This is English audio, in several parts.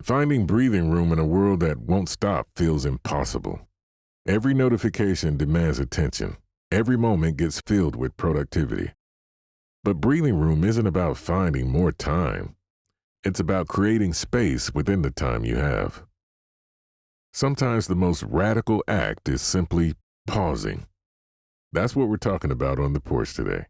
Finding breathing room in a world that won't stop feels impossible. Every notification demands attention. Every moment gets filled with productivity. But breathing room isn't about finding more time. It's about creating space within the time you have. Sometimes the most radical act is simply pausing. That's what we're talking about on the porch today.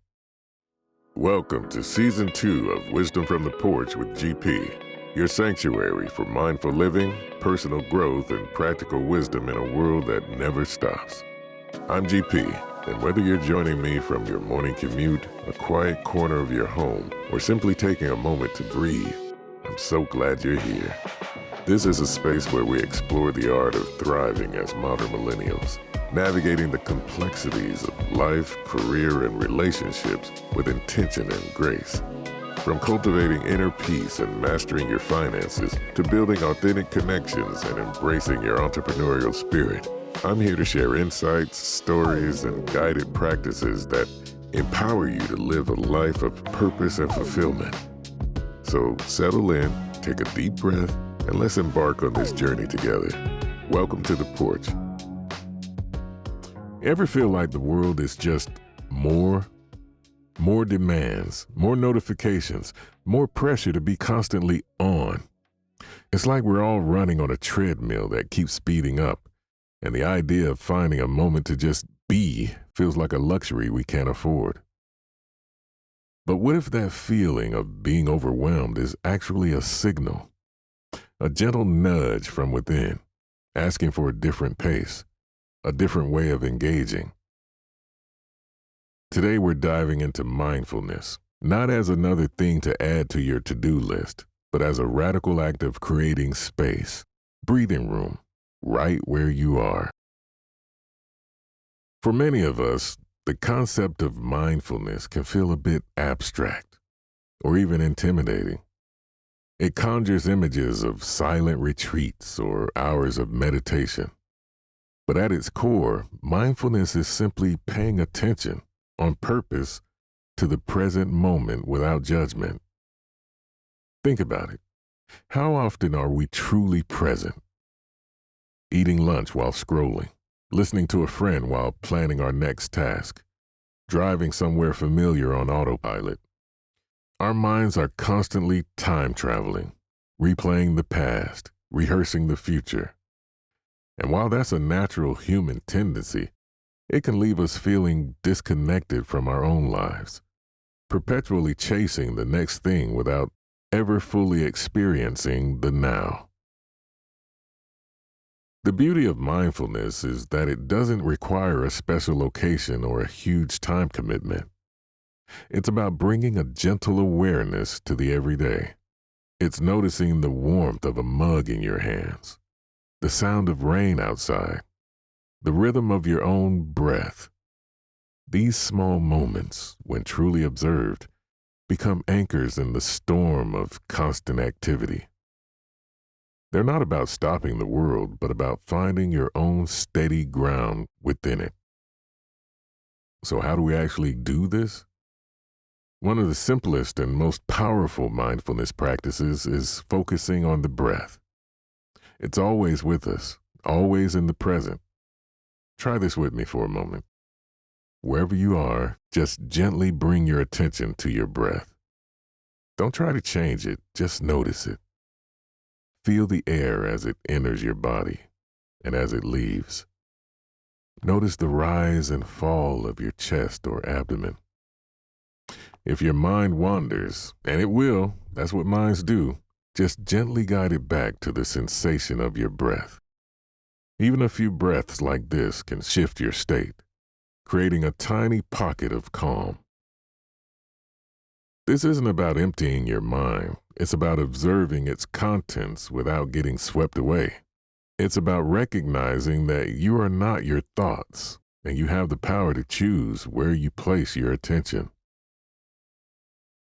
Welcome to Season 2 of Wisdom from the Porch with GP, your sanctuary for mindful living, personal growth, and practical wisdom in a world that never stops. I'm GP, and whether you're joining me from your morning commute, a quiet corner of your home, or simply taking a moment to breathe, I'm so glad you're here. This is a space where we explore the art of thriving as modern millennials, navigating the complexities of life, career, and relationships with intention and grace. From cultivating inner peace and mastering your finances to building authentic connections and embracing your entrepreneurial spirit, I'm here to share insights, stories, and guided practices that empower you to live a life of purpose and fulfillment. So settle in, take a deep breath, and let's embark on this journey together. Welcome to the porch. Ever feel like the world is just more demands, more notifications, more pressure to be constantly on? It's like we're all running on a treadmill that keeps speeding up, and the idea of finding a moment to just be feels like a luxury we can't afford. But what if that feeling of being overwhelmed is actually a signal, a gentle nudge from within, asking for a different pace, a different way of engaging? Today we're diving into mindfulness, not as another thing to add to your to-do list, but as a radical act of creating space, breathing room, right where you are. For many of us, the concept of mindfulness can feel a bit abstract or even intimidating. It conjures images of silent retreats or hours of meditation. But at its core, mindfulness is simply paying attention on purpose to the present moment without judgment. Think about it. How often are we truly present? Eating lunch while scrolling, listening to a friend while planning our next task, driving somewhere familiar on autopilot. Our minds are constantly time traveling, replaying the past, rehearsing the future. And while that's a natural human tendency, it can leave us feeling disconnected from our own lives, perpetually chasing the next thing without ever fully experiencing the now. The beauty of mindfulness is that it doesn't require a special location or a huge time commitment. It's about bringing a gentle awareness to the everyday. It's noticing the warmth of a mug in your hands, the sound of rain outside, the rhythm of your own breath. These small moments, when truly observed, become anchors in the storm of constant activity. They're not about stopping the world, but about finding your own steady ground within it. So how do we actually do this? One of the simplest and most powerful mindfulness practices is focusing on the breath. It's always with us, always in the present. Try this with me for a moment. Wherever you are, just gently bring your attention to your breath. Don't try to change it, just notice it. Feel the air as it enters your body and as it leaves. Notice the rise and fall of your chest or abdomen. If your mind wanders, and it will, that's what minds do, just gently guide it back to the sensation of your breath. Even a few breaths like this can shift your state, creating a tiny pocket of calm. This isn't about emptying your mind. It's about observing its contents without getting swept away. It's about recognizing that you are not your thoughts, and you have the power to choose where you place your attention.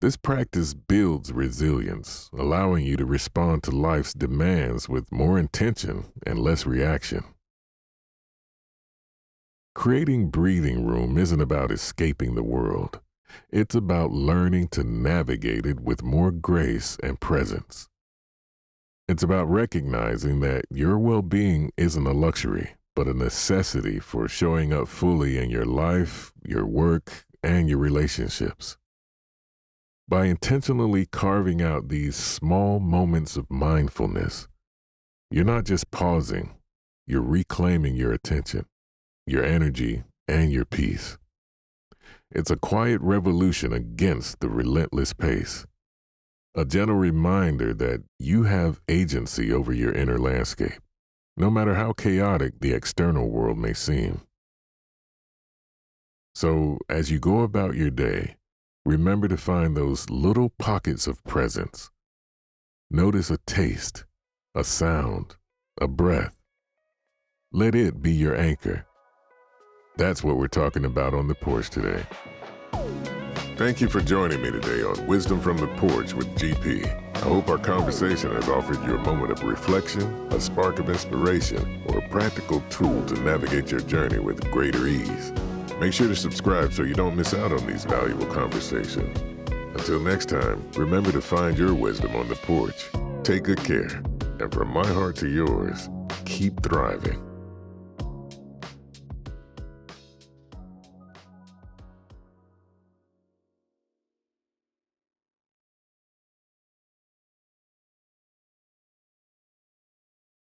This practice builds resilience, allowing you to respond to life's demands with more intention and less reaction. Creating breathing room isn't about escaping the world. It's about learning to navigate it with more grace and presence. It's about recognizing that your well-being isn't a luxury, but a necessity for showing up fully in your life, your work, and your relationships. By intentionally carving out these small moments of mindfulness, you're not just pausing, you're reclaiming your attention, your energy, and your peace. It's a quiet revolution against the relentless pace. A gentle reminder that you have agency over your inner landscape, no matter how chaotic the external world may seem. So, as you go about your day, remember to find those little pockets of presence. Notice a taste, a sound, a breath. Let it be your anchor. That's what we're talking about on the porch today. Thank you for joining me today on Wisdom from the Porch with GP. I hope our conversation has offered you a moment of reflection, a spark of inspiration, or a practical tool to navigate your journey with greater ease. Make sure to subscribe so you don't miss out on these valuable conversations. Until next time, remember to find your wisdom on the porch. Take good care, and from my heart to yours, keep thriving.